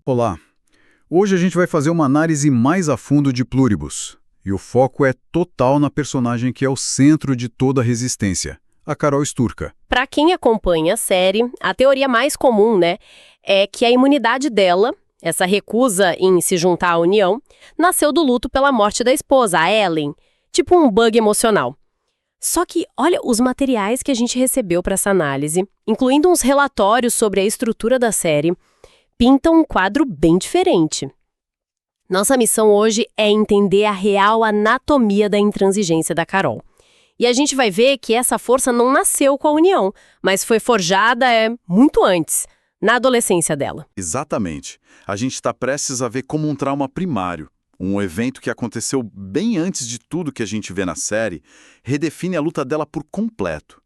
Olá! Hoje a gente vai fazer uma análise mais a fundo de Pluribus. E o foco é total na personagem que é o centro de toda a resistência, a Carol Sturka. Para quem acompanha a série, a teoria mais comum, é que a imunidade dela, essa recusa em se juntar à União, nasceu do luto pela morte da esposa, a Ellen, tipo um bug emocional. Só que, olha, os materiais que a gente recebeu para essa análise, incluindo uns relatórios sobre a estrutura da série, pintam um quadro bem diferente. Nossa missão hoje é entender a real anatomia da intransigência da Carol. E a gente vai ver que essa força não nasceu com a União, mas foi forjada muito antes, na adolescência dela. Exatamente. A gente está prestes a ver como um trauma primário, um evento que aconteceu bem antes de tudo que a gente vê na série, redefine a luta dela por completo.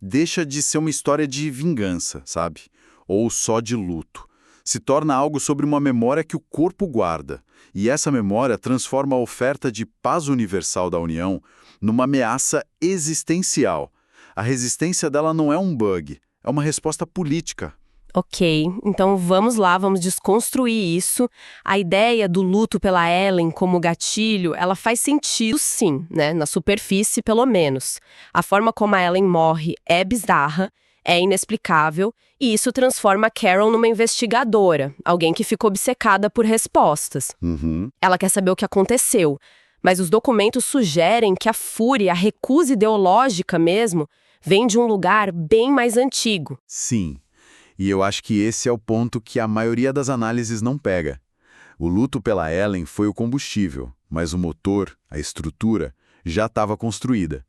Deixa de ser uma história de vingança, sabe? Ou só de luto. Se torna algo sobre uma memória que o corpo guarda. E essa memória transforma a oferta de paz universal da União numa ameaça existencial. A resistência dela não é um bug, é uma resposta política. Ok, então vamos lá, vamos desconstruir isso. A ideia do luto pela Ellen como gatilho, ela faz sentido sim, na superfície pelo menos. A forma como a Ellen morre é bizarra, é inexplicável, e isso transforma a Carol numa investigadora, alguém que ficou obcecada por respostas. Ela quer saber o que aconteceu, mas os documentos sugerem que a fúria, a recusa ideológica mesmo, vem de um lugar bem mais antigo. Sim. E eu acho que esse é o ponto que a maioria das análises não pega. O luto pela Ellen foi o combustível, mas o motor, a estrutura, já estava construída.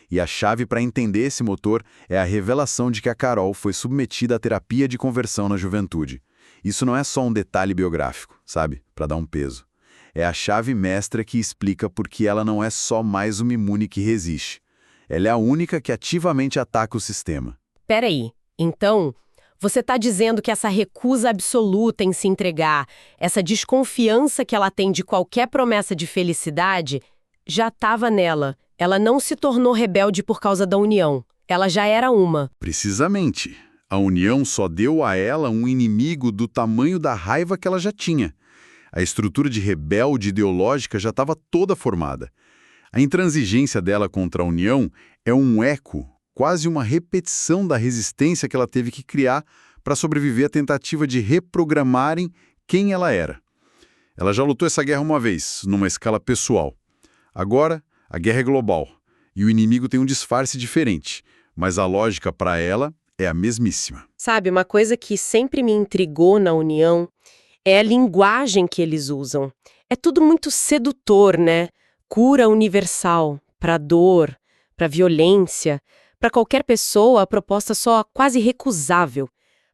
E a chave para entender esse motor é a revelação de que a Carol foi submetida à terapia de conversão na juventude. Isso não é só um detalhe biográfico, sabe? Para dar um peso. É a chave mestra que explica por que ela não é só mais uma imune que resiste. Ela é a única que ativamente ataca o sistema. Peraí, então... Você está dizendo que essa recusa absoluta em se entregar, essa desconfiança que ela tem de qualquer promessa de felicidade, já estava nela. Ela não se tornou rebelde por causa da União. Ela já era uma. Precisamente. A União só deu a ela um inimigo do tamanho da raiva que ela já tinha. A estrutura de rebelde ideológica já estava toda formada. A intransigência dela contra a União é um eco, quase uma repetição da resistência que ela teve que criar para sobreviver à tentativa de reprogramarem quem ela era. Ela já lutou essa guerra uma vez, numa escala pessoal. Agora, a guerra é global, e o inimigo tem um disfarce diferente, mas a lógica para ela é a mesmíssima. Sabe, uma coisa que sempre me intrigou na União é a linguagem que eles usam. É tudo muito sedutor, Cura universal, para dor, para violência. Para qualquer pessoa, a proposta só quase recusável.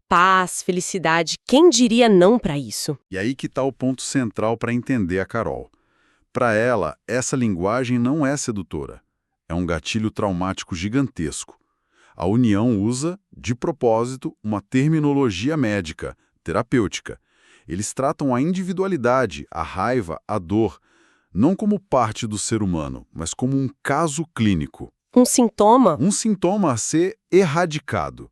Paz, felicidade, quem diria não para isso? E aí que está o ponto central para entender a Carol. Para ela, essa linguagem não é sedutora. É um gatilho traumático gigantesco. A União usa, de propósito, uma terminologia médica, terapêutica. Eles tratam a individualidade, a raiva, a dor, não como parte do ser humano, mas como um caso clínico. Um sintoma? Um sintoma a ser erradicado.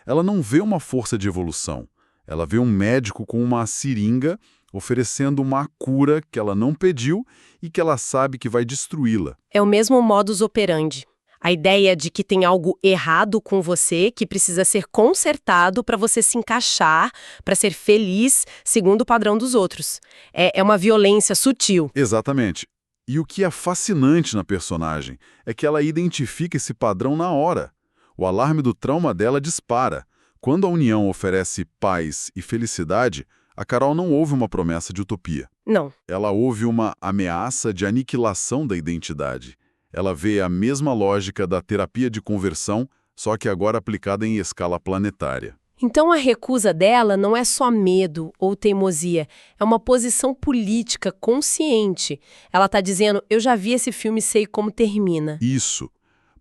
Ela não vê uma força de evolução. Ela vê um médico com uma seringa oferecendo uma cura que ela não pediu e que ela sabe que vai destruí-la. É o mesmo modus operandi. A ideia de que tem algo errado com você que precisa ser consertado para você se encaixar, para ser feliz segundo o padrão dos outros. É uma violência sutil. Exatamente. E o que é fascinante na personagem é que ela identifica esse padrão na hora. O alarme do trauma dela dispara. Quando a União oferece paz e felicidade, a Carol não ouve uma promessa de utopia. Não. Ela ouve uma ameaça de aniquilação da identidade. Ela vê a mesma lógica da terapia de conversão, só que agora aplicada em escala planetária. Então a recusa dela não é só medo ou teimosia, é uma posição política consciente. Ela está dizendo, eu já vi esse filme e sei como termina. Isso.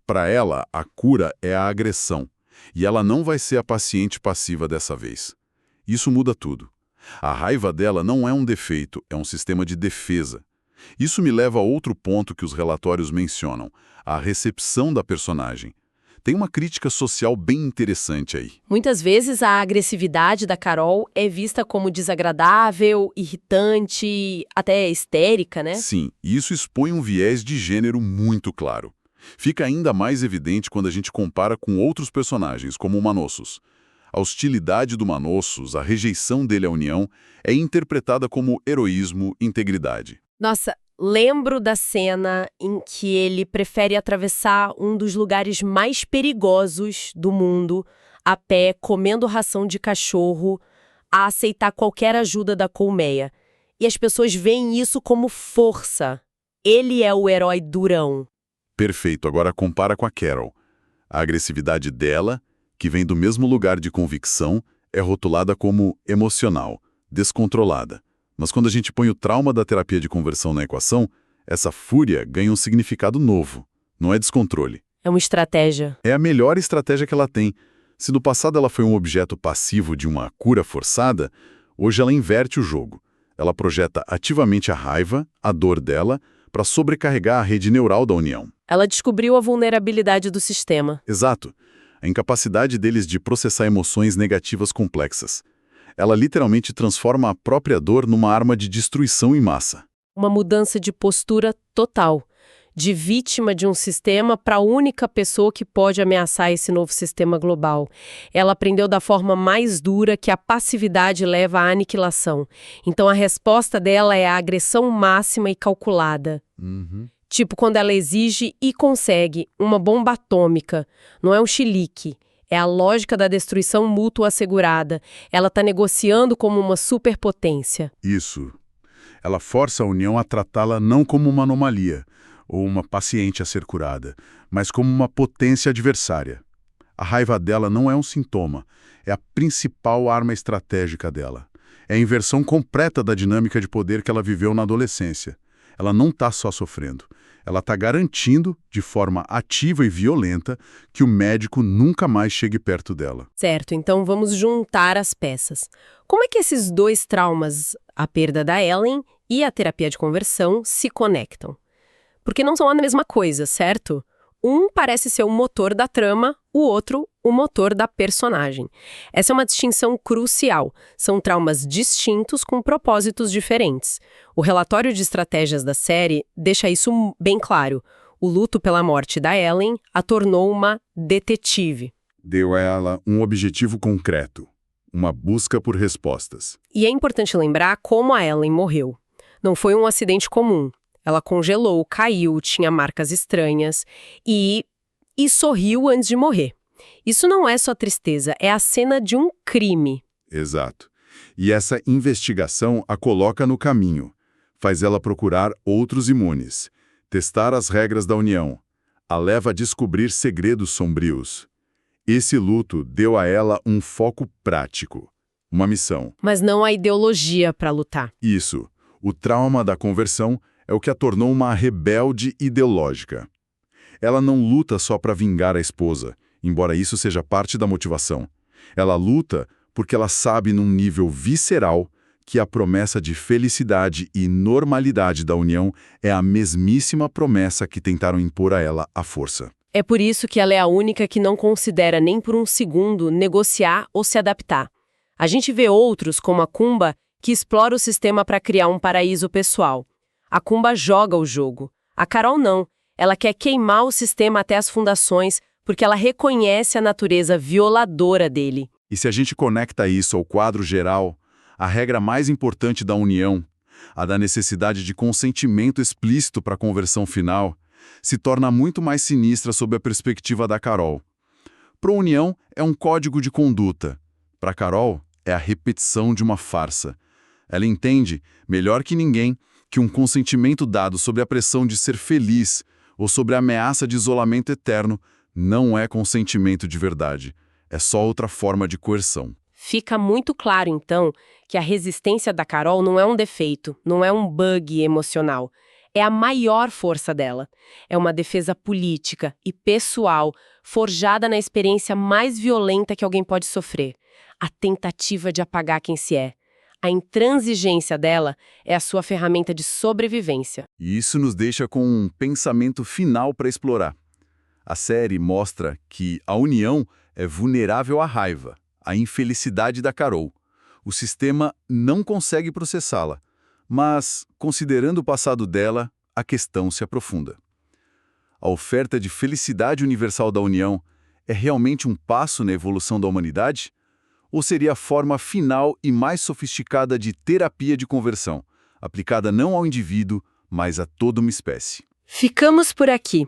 Para ela, a cura é a agressão. E ela não vai ser a paciente passiva dessa vez. Isso muda tudo. A raiva dela não é um defeito, é um sistema de defesa. Isso me leva a outro ponto que os relatórios mencionam, a recepção da personagem. Tem uma crítica social bem interessante aí. Muitas vezes a agressividade da Carol é vista como desagradável, irritante, até histérica, né? Sim, e isso expõe um viés de gênero muito claro. Fica ainda mais evidente quando a gente compara com outros personagens, como o Manossos. A hostilidade do Manossos, a rejeição dele à União, é interpretada como heroísmo e integridade. Nossa, lembro da cena em que ele prefere atravessar um dos lugares mais perigosos do mundo a pé, comendo ração de cachorro, a aceitar qualquer ajuda da colmeia. E as pessoas veem isso como força. Ele é o herói durão. Perfeito, agora compara com a Carol. A agressividade dela, que vem do mesmo lugar de convicção, é rotulada como emocional, descontrolada. Mas quando a gente põe o trauma da terapia de conversão na equação, essa fúria ganha um significado novo. Não é descontrole. É uma estratégia. É a melhor estratégia que ela tem. Se no passado ela foi um objeto passivo de uma cura forçada, hoje ela inverte o jogo. Ela projeta ativamente a raiva, a dor dela, para sobrecarregar a rede neural da União. Ela descobriu a vulnerabilidade do sistema. Exato. A incapacidade deles de processar emoções negativas complexas. Ela literalmente transforma a própria dor numa arma de destruição em massa. Uma mudança de postura total. De vítima de um sistema para a única pessoa que pode ameaçar esse novo sistema global. Ela aprendeu da forma mais dura que a passividade leva à aniquilação. Então a resposta dela é a agressão máxima e calculada. Tipo quando ela exige e consegue uma bomba atômica. Não é um chilique. É a lógica da destruição mútua assegurada. Ela está negociando como uma superpotência. Isso. Ela força a União a tratá-la não como uma anomalia, ou uma paciente a ser curada, mas como uma potência adversária. A raiva dela não é um sintoma, é a principal arma estratégica dela. É a inversão completa da dinâmica de poder que ela viveu na adolescência. Ela não está só sofrendo, ela está garantindo, de forma ativa e violenta, que o médico nunca mais chegue perto dela. Certo, então vamos juntar as peças. Como é que esses dois traumas, a perda da Ellen e a terapia de conversão, se conectam? Porque não são a mesma coisa, certo? Um parece ser o motor da trama, o outro o motor da personagem. Essa é uma distinção crucial. São traumas distintos com propósitos diferentes. O relatório de estratégias da série deixa isso bem claro. O luto pela morte da Ellen a tornou uma detetive. Deu a ela um objetivo concreto, uma busca por respostas. E é importante lembrar como a Ellen morreu. Não foi um acidente comum. Ela congelou, caiu, tinha marcas estranhas e sorriu antes de morrer. Isso não é só tristeza, é a cena de um crime. Exato. E essa investigação a coloca no caminho. Faz ela procurar outros imunes, testar as regras da União, a leva a descobrir segredos sombrios. Esse luto deu a ela um foco prático, uma missão. Mas não a ideologia para lutar. Isso. O trauma da conversão é o que a tornou uma rebelde ideológica. Ela não luta só para vingar a esposa, embora isso seja parte da motivação. Ela luta porque ela sabe num nível visceral que a promessa de felicidade e normalidade da União é a mesmíssima promessa que tentaram impor a ela à força. É por isso que ela é a única que não considera nem por um segundo negociar ou se adaptar. A gente vê outros, como a Kumba, que explora o sistema para criar um paraíso pessoal. A Kumba joga o jogo. A Carol não. Ela quer queimar o sistema até as fundações porque ela reconhece a natureza violadora dele. E se a gente conecta isso ao quadro geral, a regra mais importante da União, a da necessidade de consentimento explícito para a conversão final, se torna muito mais sinistra sob a perspectiva da Carol. Para a União, é um código de conduta. Para a Carol, é a repetição de uma farsa. Ela entende, melhor que ninguém, que um consentimento dado sob a pressão de ser feliz ou sobre a ameaça de isolamento eterno não é consentimento de verdade. É só outra forma de coerção. Fica muito claro, então, que a resistência da Carol não é um defeito, não é um bug emocional. É a maior força dela. É uma defesa política e pessoal, forjada na experiência mais violenta que alguém pode sofrer. A tentativa de apagar quem se é. A intransigência dela é a sua ferramenta de sobrevivência. E isso nos deixa com um pensamento final para explorar. A série mostra que a União é vulnerável à raiva, à infelicidade da Carol. O sistema não consegue processá-la, mas, considerando o passado dela, a questão se aprofunda. A oferta de felicidade universal da União é realmente um passo na evolução da humanidade? Ou seria a forma final e mais sofisticada de terapia de conversão, aplicada não ao indivíduo, mas a toda uma espécie? Ficamos por aqui.